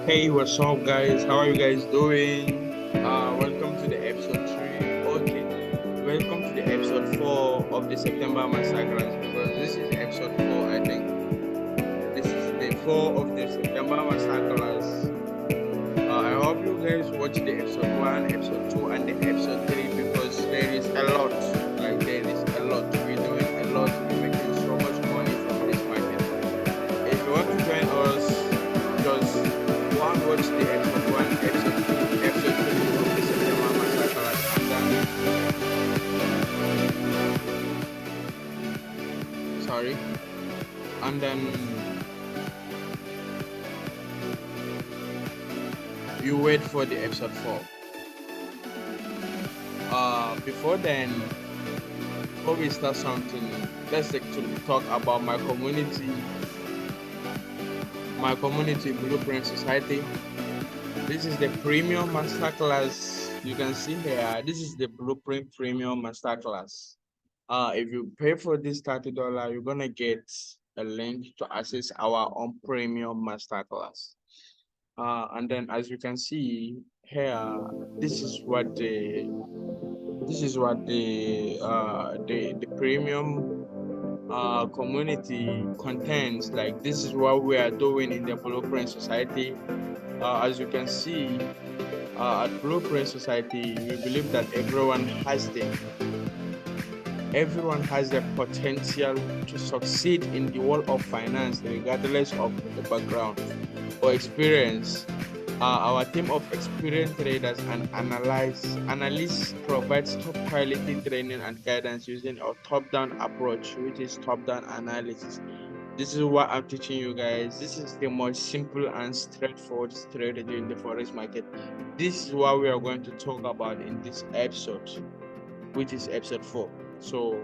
Hey, what's up, guys? How are you guys doing? Welcome to the episode 3. Okay, welcome to the episode 4 of the September Masterclass, because this is episode 4. I think this is the 4 of the September Masterclass. I hope you guys watch the episode 1, episode 2, and the episode 3, because there is a lot. There is a lot. We're doing a lot. We're making so much money from this market. If you want to join us, just watch the episode 1, episode 2, episode 3 of the September Masterclass, and then you wait for the episode 4. Before then, before we start something, let's actually talk about my community, Blueprint Society. This is the premium masterclass. You can see here, this is the Blueprint Premium Masterclass. If you pay for this $30, you're gonna get a link to access our own premium masterclass. And then, as you can see here, this is what the premium community contains. Like, this is what we are doing in the Blueprint Society. As you can see, at Blueprint Society, we believe that everyone has the potential to succeed in the world of finance, regardless of the background or experience. Our team of experienced traders and analysts provides top quality training and guidance using a top-down approach, which is top-down analysis. This is what I'm teaching you guys. This is the most simple and straightforward strategy in the forex market. This is what we are going to talk about in this episode, which is episode 4. So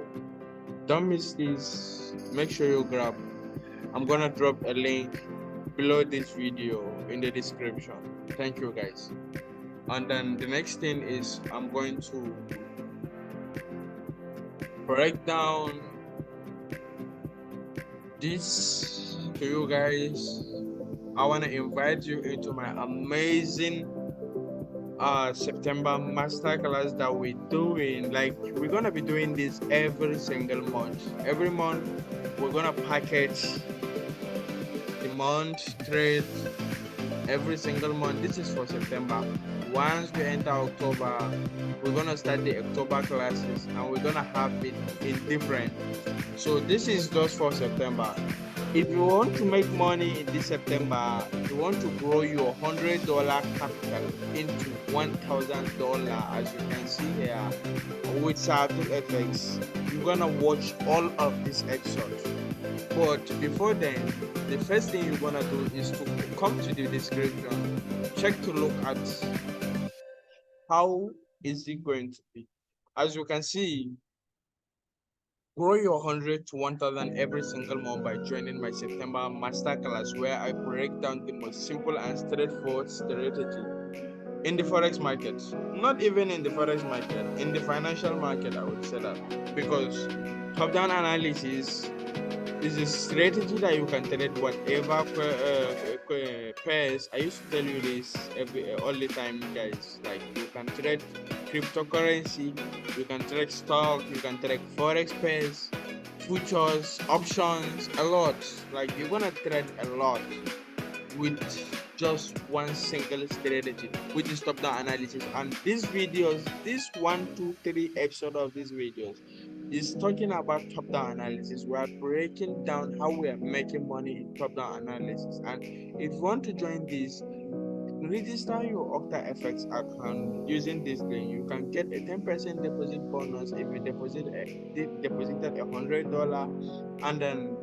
don't miss this. Make sure you grab. I'm gonna drop a link below this video in the description. Thank you, guys. And then the next thing is, I'm going to break down this to you guys. I want to invite you into my amazing September masterclass that we're doing. Like, we're gonna be doing this every single month. Every month we're gonna package the month trade every single month. This is for September. Once we enter October, we're gonna start the October classes, and we're gonna have it in different. So this is just for September. If you want to make money in this September, you want to grow your $100 capital into $1,000, as you can see here with Abdoul FX, you're gonna watch all of this episode. But before then, the first thing you're gonna do is to come to the description, check to look at how is it going to be. As you can see, grow your 100 to 1,000 every single month by joining my September masterclass, where I break down the most simple and straightforward strategy in the forex market. Not even in the forex market, in the financial market, I would say that, because top-down analysis is a strategy that you can trade whatever pairs. I used to tell you this all the time, guys. Like, you can trade cryptocurrency, you can trade stock, you can trade forex pairs, futures, options, a lot. Like, you're gonna trade a lot with just one single strategy, which is top-down analysis. And these videos, this 1, 2, 3 episode of these videos is talking about top-down analysis. We are breaking down how we are making money in top-down analysis. And if you want to join this, register your OctaFX account using this link. You can get a 10% deposit bonus if you deposited $100, and then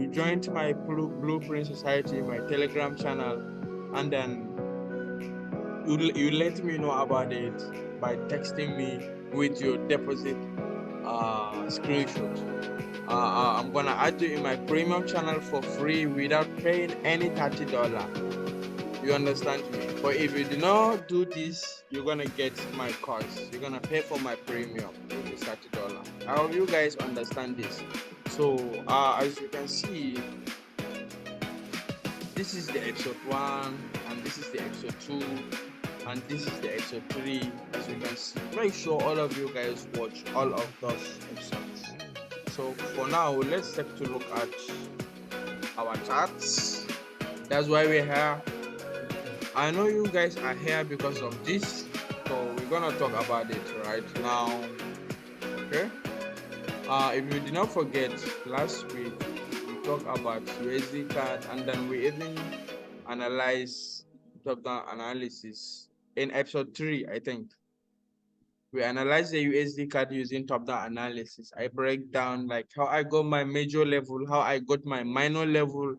you joined my Blueprint Society, my Telegram channel, and then you let me know about it by texting me with your deposit screenshot. I'm gonna add you in my premium channel for free without paying any $30. You understand me? But if you do not do this, you're gonna get my cost. You're gonna pay for my premium, which is $30. I hope you guys understand this. So as you can see, this is the episode 1, and this is the episode 2, and this is the episode 3. As you can see, make sure all of you guys watch all of those episodes. So for now, let's take a look at our charts. That's why we're here. I know you guys are here because of this, so we're gonna talk about it right now. Okay. If you did not forget, last week we talked about USDCAD, and then we even analyzed top-down analysis in episode 3, I think. We analyze the USDCAD using top-down analysis. I break down like how I got my major level, how I got my minor level,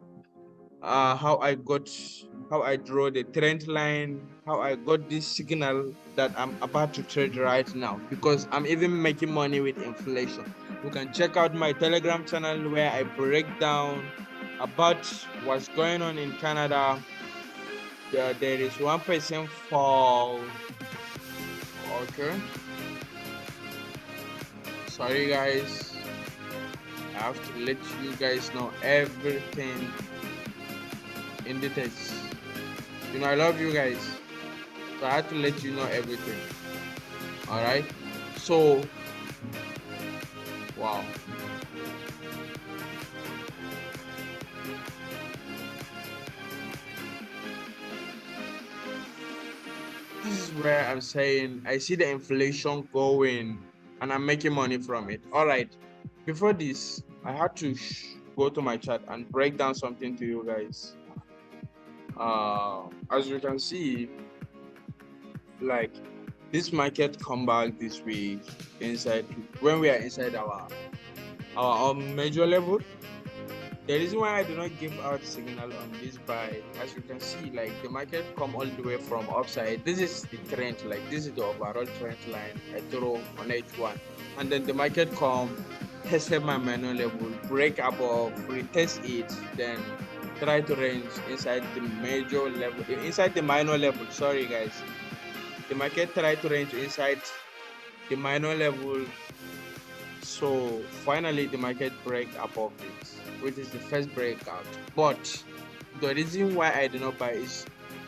how I draw the trend line, how I got this signal that I'm about to trade right now, because I'm even making money with inflation. You can check out my Telegram channel where I break down about what's going on in Canada. There is 1% fall. Okay. Sorry guys, I have to let you guys know everything in details. You know I love you guys, so I had to let you know everything. All right, so wow, this is where I'm saying I see the inflation going and I'm making money from it. All right, before this I had to go to my chart and break down something to you guys. As you can see, like this market come back this week inside when we are inside our major level. The reason why I do not give out signal on this buy, as you can see, like the market come all the way from upside. This is the trend, like this is the overall trend line I throw on H1, and then the market come, tested my minor level, break above, retest it, then try to range inside the major level, inside the minor level. Sorry guys, the market try to range inside the minor level. So finally the market break above it, which is the first breakout. But the reason why I do not buy is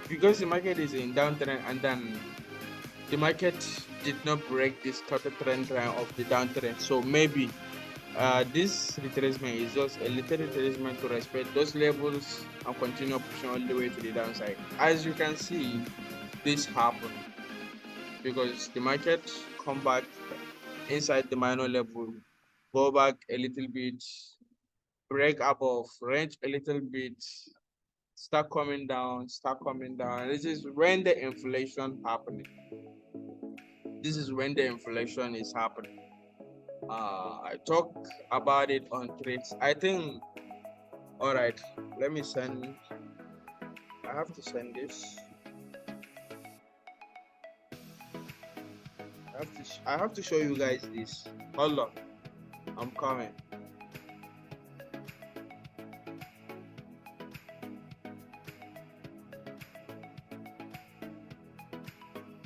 because the market is in downtrend, and then the market did not break this total trend line of the downtrend. So maybe this retracement is just a little retracement to respect those levels and continue pushing all the way to the downside. As you can see, this happened because the market come back inside the minor level, go back a little bit, break above, range a little bit, start coming down, start coming down. This is when the inflation happening. This is when the inflation is happening. I talk about it on trades. I think. All right, let me send. I have to send this. I have to show you guys this. Hold on, I'm coming.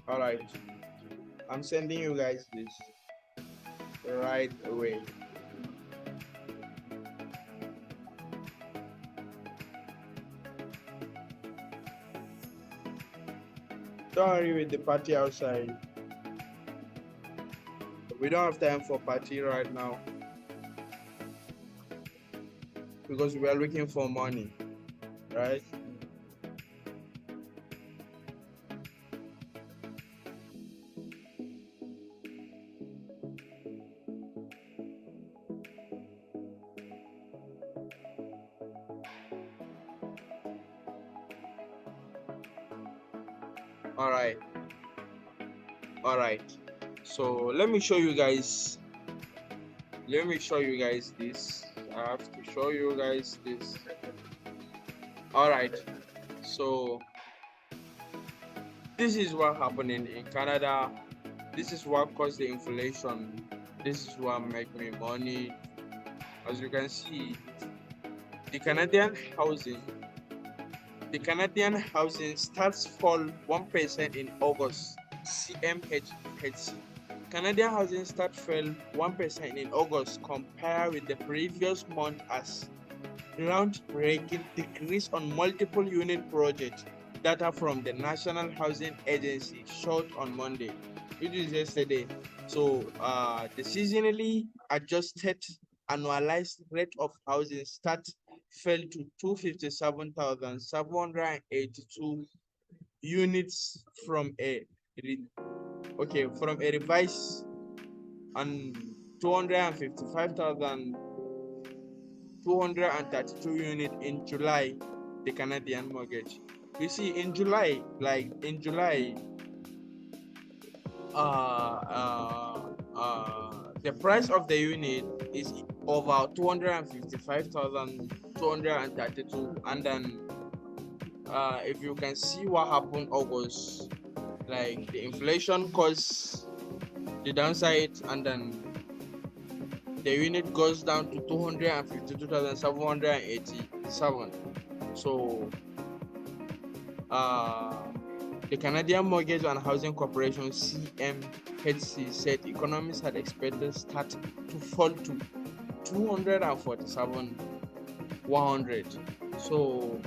All right, I'm sending you guys this right away. Don't worry with the party outside. We don't have time for party right now because we are looking for money, right? All right, so let me show you guys this. I have to show you guys this. All right, so this is what happening in Canada. This is what caused the inflation. This is what make me money. As you can see, the Canadian housing the Canadian housing starts fall 1% in August. CMHC. Canadian housing start fell 1% in August compared with the previous month as groundbreaking decrease on multiple unit projects. Data from the National Housing Agency showed on Monday, which is yesterday. So the seasonally adjusted annualized rate of housing start fell to 257,782 units from a revised and 255,232 unit in July. The Canadian mortgage, you see, in July, the price of the unit is over 255,232, and then if you can see what happened August, like the inflation caused the downside, and then the unit goes down to 252,787. So the Canadian Mortgage and Housing Corporation CMHC said economists had expected start to fall to 247,100. So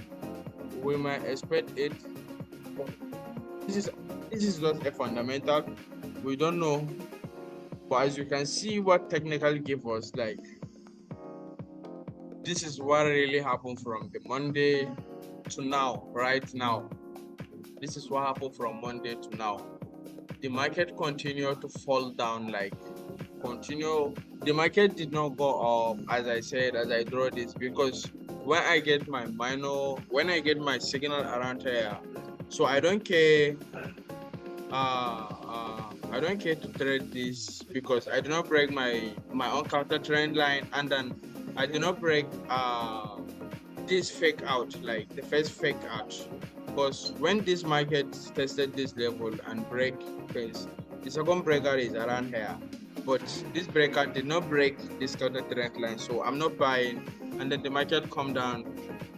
we might expect it. This is just a fundamental. We don't know, but as you can see, what technical give us, like this is what really happened from the Monday to now, right now. This is what happened from Monday to now. The market continued to fall down, like continue. The market did not go up, as I said, as I draw this, because when I get my signal around here, so I don't care. I don't care to trade this because I do not break my own counter trend line, and then I do not break this fake out, like the first fake out. Because when this market tested this level and break phase, the second breakout is around here, but this breakout did not break this counter trend line, so I'm not buying. And then the market come down,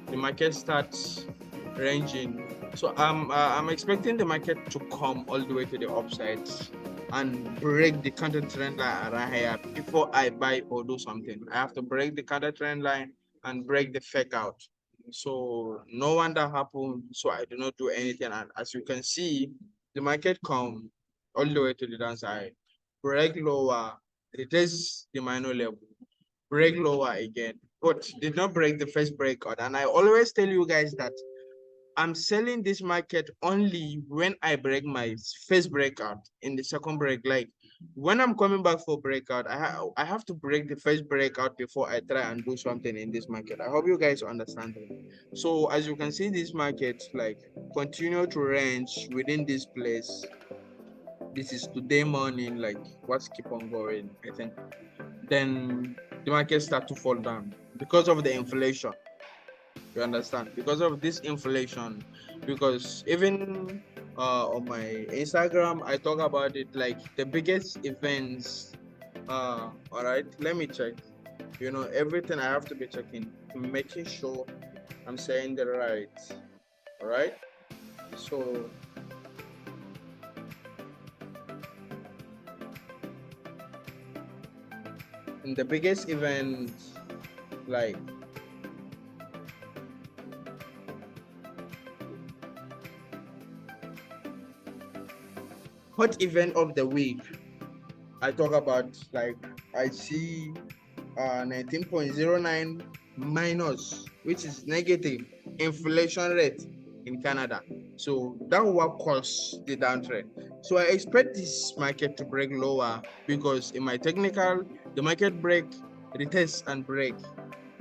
the market starts ranging. So I'm expecting the market to come all the way to the upside and break the counter trend line around here before I buy or do something. I have to break the counter trend line and break the fake out. So no wonder happened. So I do not do anything. And as you can see, the market come all the way to the downside, break lower, retest the minor level, break lower again, but did not break the first breakout. And I always tell you guys that I'm selling this market only when I break my first breakout in the second break. Like when I'm coming back for breakout, I have to break the first breakout before I try and do something in this market. I hope you guys understand that. So as you can see, this market like continue to range within this place. This is today morning, like what's keep on going, I think. Then the market start to fall down because of the inflation. You understand? Because of this inflation, because even on my Instagram I talk about it, like the biggest events. All right, let me check. You know, everything I have to be checking, making sure I'm saying the right. All right, so in the biggest event, like hot event of the week, I talk about, like I see 19.09 minus, which is negative inflation rate in Canada. So that will cause the downtrend. So I expect this market to break lower because in my technical, the market break, retest and break.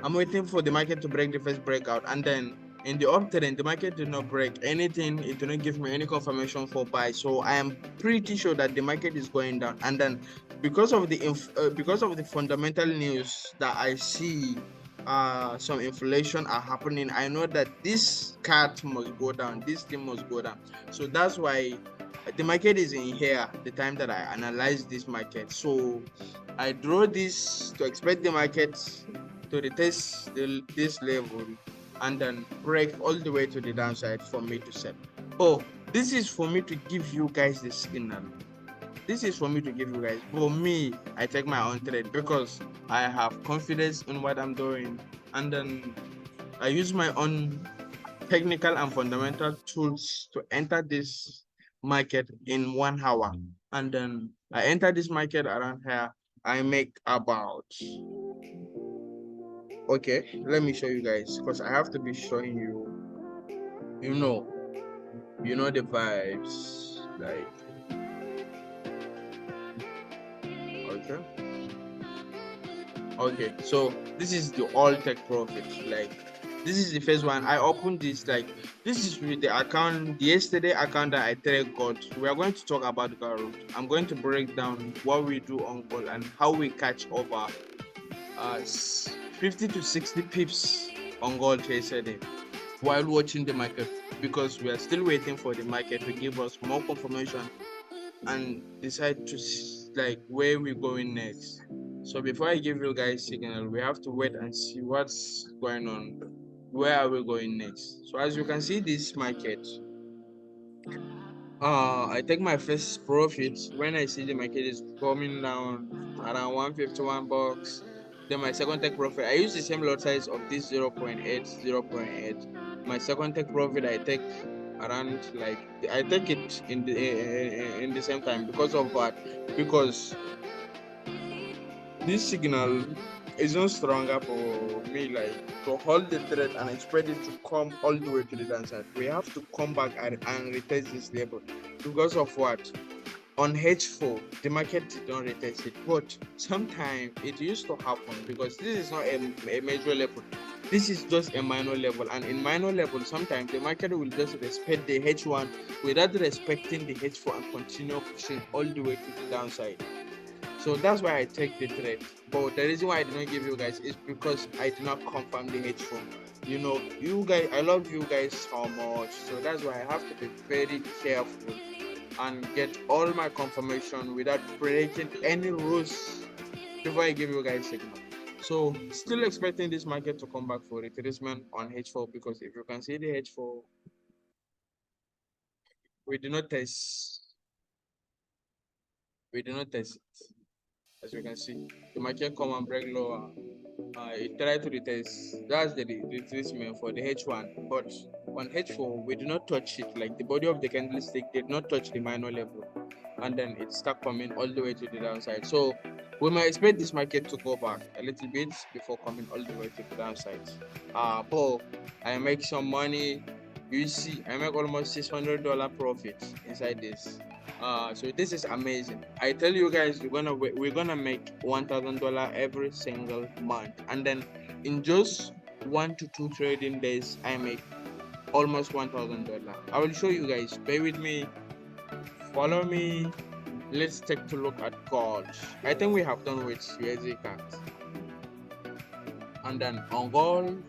I'm waiting for the market to break the first breakout, and then in the uptrend, the market did not break anything. It did not give me any confirmation for buy. So I am pretty sure that the market is going down. And then because of the fundamental news that I see some inflation are happening, I know that this cat must go down, this thing must go down. So that's why the market is in here the time that I analyze this market. So I draw this to expect the market to retest this level and then break all the way to the downside for me to sell. Oh, this is for me to give you guys the signal. This is for me to give you guys. For me, I take my own trade because I have confidence in what I'm doing, and then I use my own technical and fundamental tools to enter this market in 1 hour. And then I enter this market around here. I make about, okay, let me show you guys because I have to be showing you, you know, the vibes. Like, okay. Okay, so this is the all tech profit. Like, this is the first one. I opened this. Like, this is with the account, the yesterday account that I trade gold. We are going to talk about gold. I'm going to break down what we do on gold and how we catch over 50 to 60 pips on gold yesterday while watching the market, because we are still waiting for the market to give us more confirmation and decide to like where we're going next. So before I give you guys signal, we have to wait and see what's going on. Where are we going next? So as you can see, this market, I take my first profit when I see the market is coming down around 151 bucks. Then my second take profit, I use the same lot size of this 0.8, 0.8. My second take profit, I take around, like, I take it in the same time. Because of what? Because this signal is not stronger for me, like, to hold the thread and expect it to come all the way to the downside. We have to come back and retest this level. Because of what? On H4, the market did not retest it, but sometimes it used to happen because this is not a major level. This is just a minor level, and in minor level, sometimes the market will just respect the H1 without respecting the H4 and continue pushing all the way to the downside. So that's why I take the trade. But the reason why I did not give you guys is because I did not confirm the H4. You guys, I love you guys so much. So that's why I have to be very careful and get all my confirmation without breaking any rules before I give you guys signal. So still expecting this market to come back for retracement on H4, because if you can see the H4, we do not test. We do not test it. As you can see, the market come and break lower. It tried to retest. That's the retracement for the H1. But on H4, we do not touch it. Like, the body of the candlestick did not touch the minor level. And then it stuck coming all the way to the downside. So we might expect this market to go back a little bit before coming all the way to the downside. But I make some money. You see, I make almost $600 profit inside this. So this is amazing. I tell you guys, we're gonna make $1,000 every single month, and then in just 1 to 2 trading days, I make almost $1,000. I will show you guys. Bear with me. Follow me. Let's take a look at gold. I think we have done with USDCAD, and then on gold,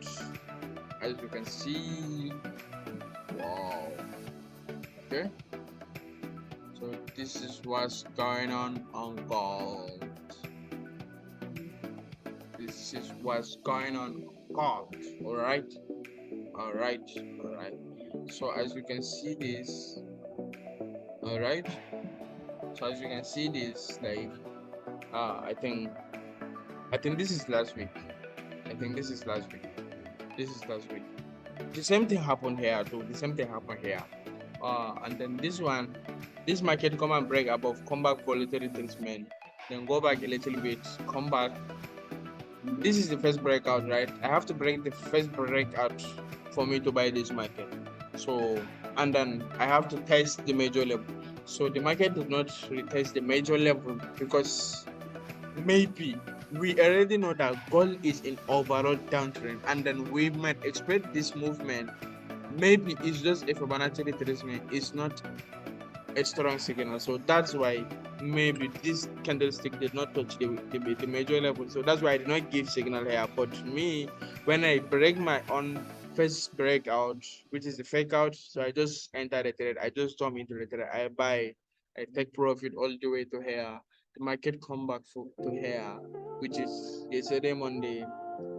as you can see, wow. Okay. So this is what's going on gold. This is what's going on gold. All right. So as you can see this, all right. So as you can see this, like, I think this is last week. This is last week. The same thing happened here too. The same thing happened here. And then this market come and break above, come back for a little retracement, then go back a little bit, come back. This is the first breakout, right? I have to break the first breakout for me to buy this market. So, and then I have to test the major level. So the market did not retest the major level because maybe we already know that gold is in overall downtrend, and then we might expect this movement. Maybe it's just a Fibonacci retracement. It's not a strong signal. So that's why maybe this candlestick did not touch the major level. So that's why I did not give signal here. But me, when I break my own first breakout, which is the fake out, so I just enter the trade. I just jump into the trade. I buy, I take profit all the way to here. The market come back to here, which is yesterday Monday.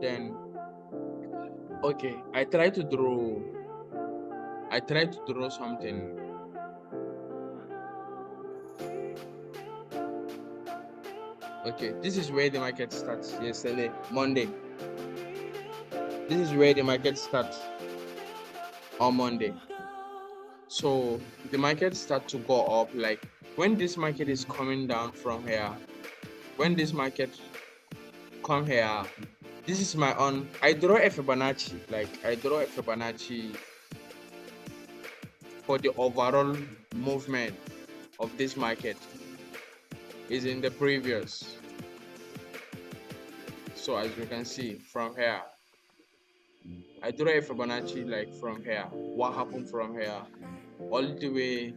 Then okay, I try to draw something. Okay, this is where the market starts yesterday, Monday. This is where the market starts on Monday. So the market start to go up. Like when this market is coming down from here, when this market come here, this is my own. I draw a Fibonacci. Like I draw a Fibonacci for the overall movement of this market is in the previous. So as you can see from here, I draw a Fibonacci like from here. What happened from here all the way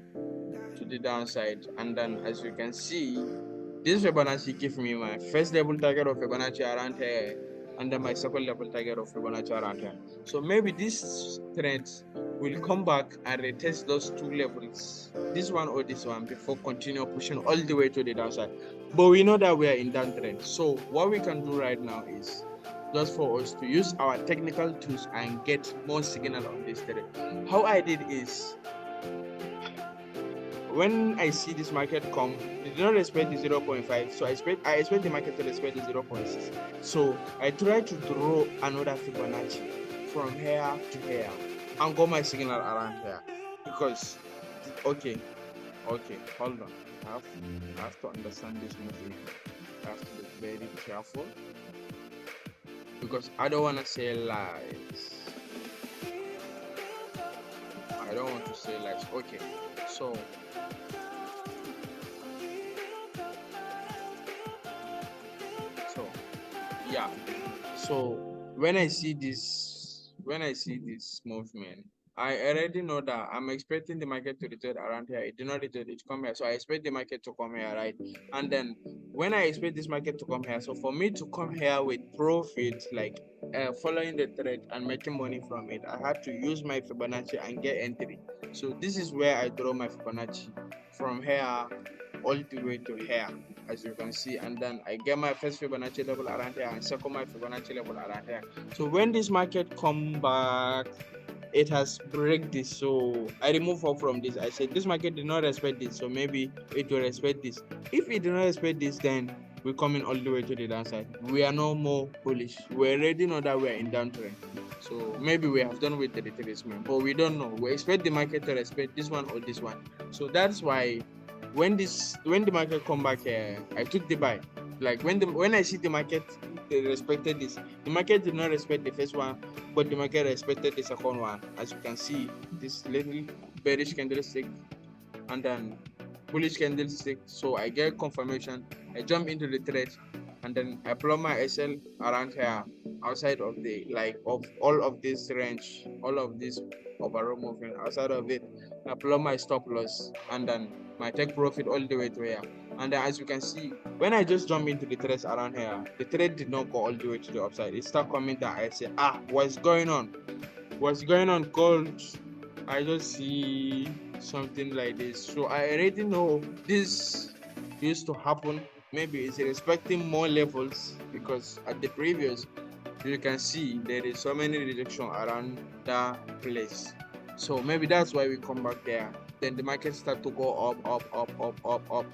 to the downside, and then as you can see, this Fibonacci give me my first level target of Fibonacci around here, and then my second level target of Fibonacci around here. So maybe this trend will come back and retest those two levels, this one or this one, before continue pushing all the way to the downside. But we know that we are in downtrend. So what we can do right now is just for us to use our technical tools and get more signal on this trade. How I did is, when I see this market come, they did not respect the 0.5, so I expect the market to respect the 0.6. So I try to draw another Fibonacci from here to here and go my signal around here, because okay, hold on. I have to understand this movement. I have to be very careful because I don't want to say lies. I don't want to say lies. Okay, so yeah, so when I see this movement, I already know that I'm expecting the market to return around here. It did not return, it come here, so I expect the market to come here, right? And then when I expect this market to come here, so for me to come here with profit, like following the trend and making money from it, I had to use my Fibonacci and get entry. So this is where I draw my Fibonacci from here all the way to here, as you can see, and then I get my first Fibonacci level around here and second my Fibonacci level around here. So when this market come back, it has break this, so I remove up from this. I said this market did not respect this, so maybe it will respect this. If it did not respect this, then we're coming all the way to the downside. We are no more bullish. We already know that we are in downtrend, so maybe we have done with the retracement, but we don't know. We expect the market to respect this one or this one. So that's why when the market come back here, I took the buy. Like when I see the market, they respected this. The market did not respect the first one, but the market respected the second one. As you can see, this little bearish candlestick and then bullish candlestick. So I get confirmation. I jump into the trade, and then I plot my SL around here, outside of the like of all of this range, all of this overall movement outside of it. I plot my stop loss, and then my take profit all the way to here. And then as you can see, when I just jump into the trades around here, the trade did not go all the way to the upside. It start coming down. I say, what's going on? What's going on? Gold. I just see something like this. So I already know this used to happen. Maybe it's respecting more levels, because at the previous, you can see there is so many rejection around that place. So maybe that's why we come back there. Then the market start to go up,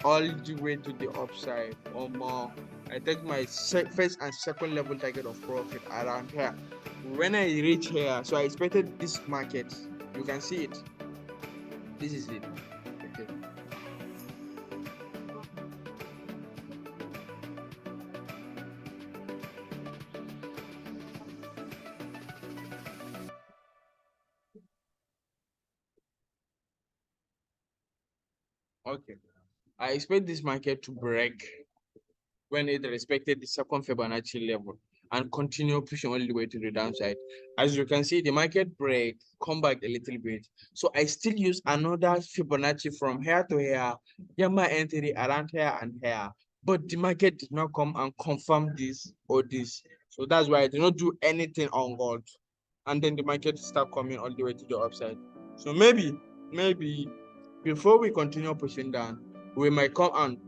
all the way to the upside or more. I take my first and second level target of profit around here. When I reach here, so I expected this market. You can see it. This is it. Okay. Okay. I expect this market to break when it respected the second Fibonacci level. and continue pushing all the way to the downside. As you can see, the market break, come back a little bit. So I still use another Fibonacci from here to here, Gamma entry around here and here. But the market did not come and confirm this or this. So that's why I did not do anything on gold. And then the market start coming all the way to the upside. So maybe before we continue pushing down, we might come and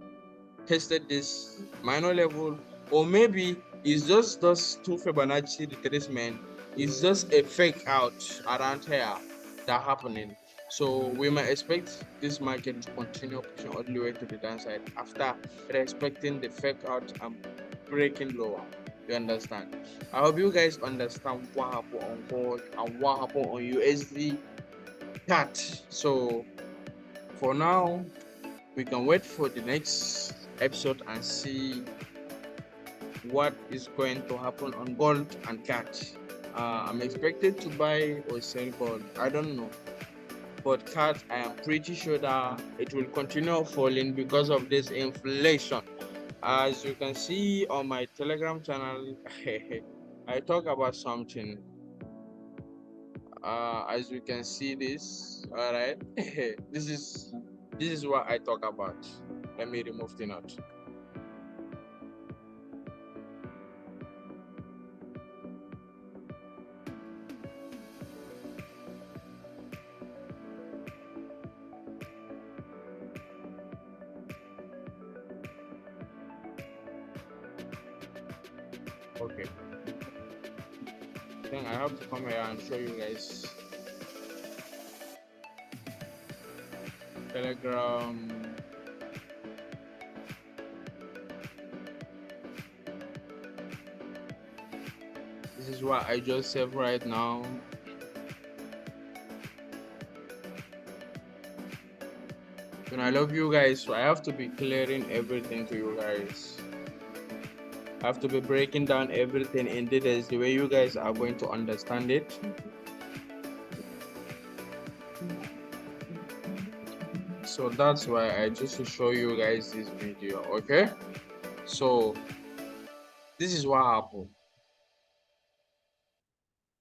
tested this minor level, or maybe it's just those two Fibonacci retracement. It's just a fake out around here that happening. So we might expect this market to continue pushing all the way to the downside after respecting the fake out and breaking lower. You understand? I hope you guys understand what happened on gold and what happened on USD CAD. So for now, we can wait for the next episode and see what is going to happen on gold and cat. I'm expected to buy or sell gold. I don't know. But cat, I am pretty sure that it will continue falling because of this inflation. As you can see on my Telegram channel, I talk about something. As you can see this, all right. This is what I talk about. Let me remove the note. Okay, then I have to come here and show you guys Telegram. This is what I just saved right now. And I love you guys, so I have to be clearing everything to you guys. I have to be breaking down everything in details the way you guys are going to understand it. So that's why I just to show you guys this video. Okay, so this is what happened.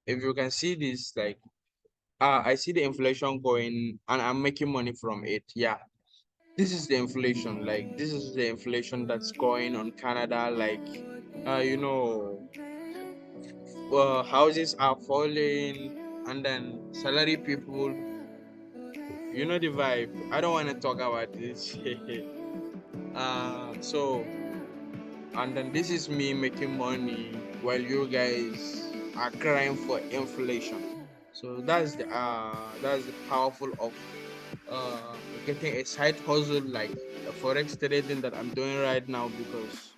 If you can see this, like I see the inflation going and I'm making money from it. Yeah, this is the inflation. Like this is the inflation that's going on Canada. Like you know, houses are falling, and then salary people, you know the vibe. I don't want to talk about this. So and then this is me making money while you guys are crying for inflation. So that's the powerful of getting a side hustle like the forex trading that I'm doing right now, because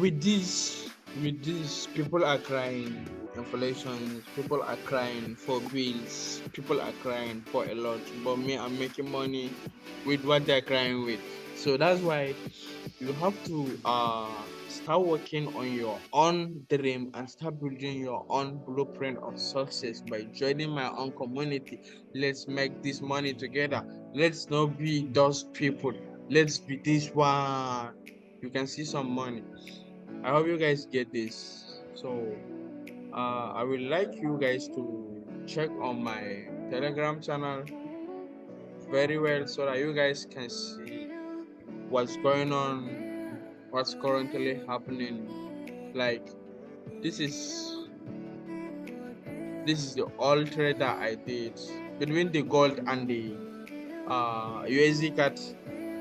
with this people are crying inflation, people are crying for bills, people are crying for a lot, but me, I'm making money with what they're crying with. So that's why you have to start working on your own dream and start building your own blueprint of success by joining my own community. Let's make this money together. Let's not be those people, let's be this one. You can see some money. I hope you guys get this. So I would like you guys to check on my Telegram channel very well so that you guys can see what's going on, what's currently happening. Like this is the all trade that I did between the gold and the USD card.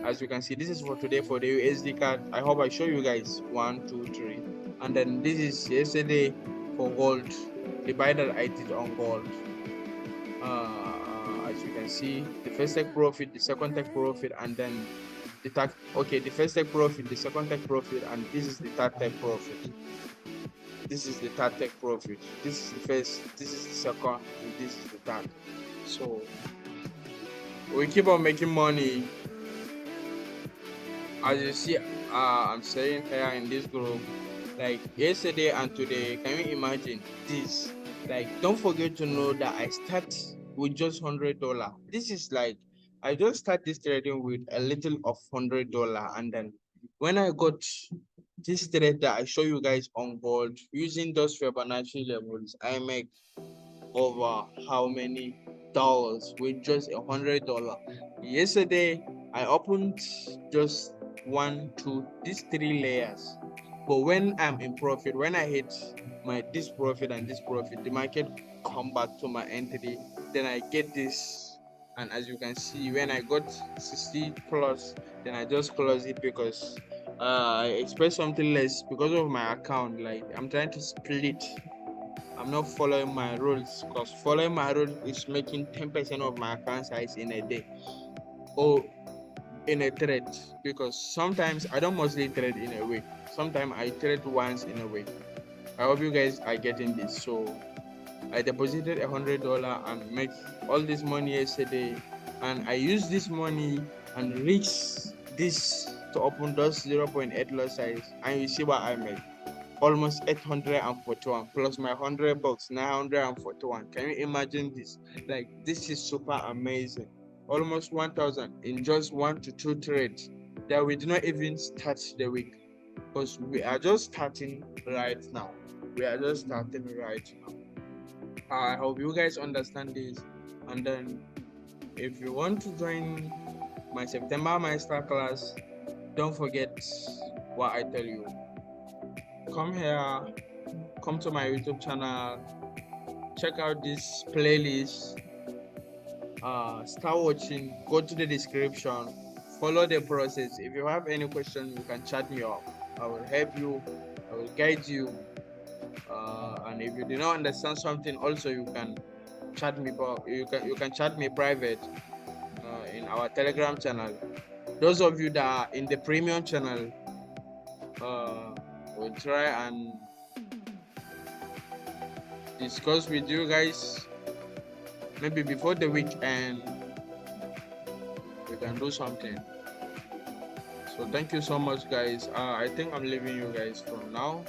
As you can see, this is for today for the USD card. I hope I show you guys 1 2 3, and then this is yesterday for gold, the buy that I did on gold. As you can see, the first take profit, the second take profit, and then the tag. Okay, the first take profit, the second take profit, and this is the third take profit. This is the third take profit. This is the first, this is the second, and this is the third. So we keep on making money. As you see, I'm saying here in this group, like yesterday and today, can you imagine this? Like, don't forget to know that I start with just $100. This is like I just start this trading with a little of $100, and then when I got this trade that I show you guys on gold using those Fibonacci levels, I make over how many dollars with just $100. Yesterday I opened just one, two, these three layers. But when I'm in profit, when I hit my this profit and this profit, the market come back to my entry. Then I get this, and as you can see, when I got 60 plus, then I just close it because I expect something less because of my account. Like I'm trying to split. I'm not following my rules because following my rules is making 10% of my account size in a day or in a trade, because sometimes I don't mostly trade in a week. Sometimes I trade once in a week. I hope you guys are getting this. So I deposited $100 and make all this money yesterday, and I used this money and reached this to open those 0.8 lot size, and you see what I made almost 841 plus my $100, 941. Can you imagine this? Like, this is super amazing. Almost 1,000 in just 1 to 2 trades that we do not even start the week, because we are just starting right now. We are just starting right now. I hope you guys understand this. And then, if you want to join my September Masterclass, don't forget what I tell you. Come here, come to my YouTube channel, check out this playlist, start watching, go to the description, follow the process. If you have any question, you can chat me up. I will help you, I will guide you. And if you do not understand something, also you can chat me, you can chat me private in our Telegram channel. Those of you that are in the premium channel, will try and discuss with you guys maybe before the weekend. We can do something. So thank you so much, guys. I think I'm leaving you guys from now.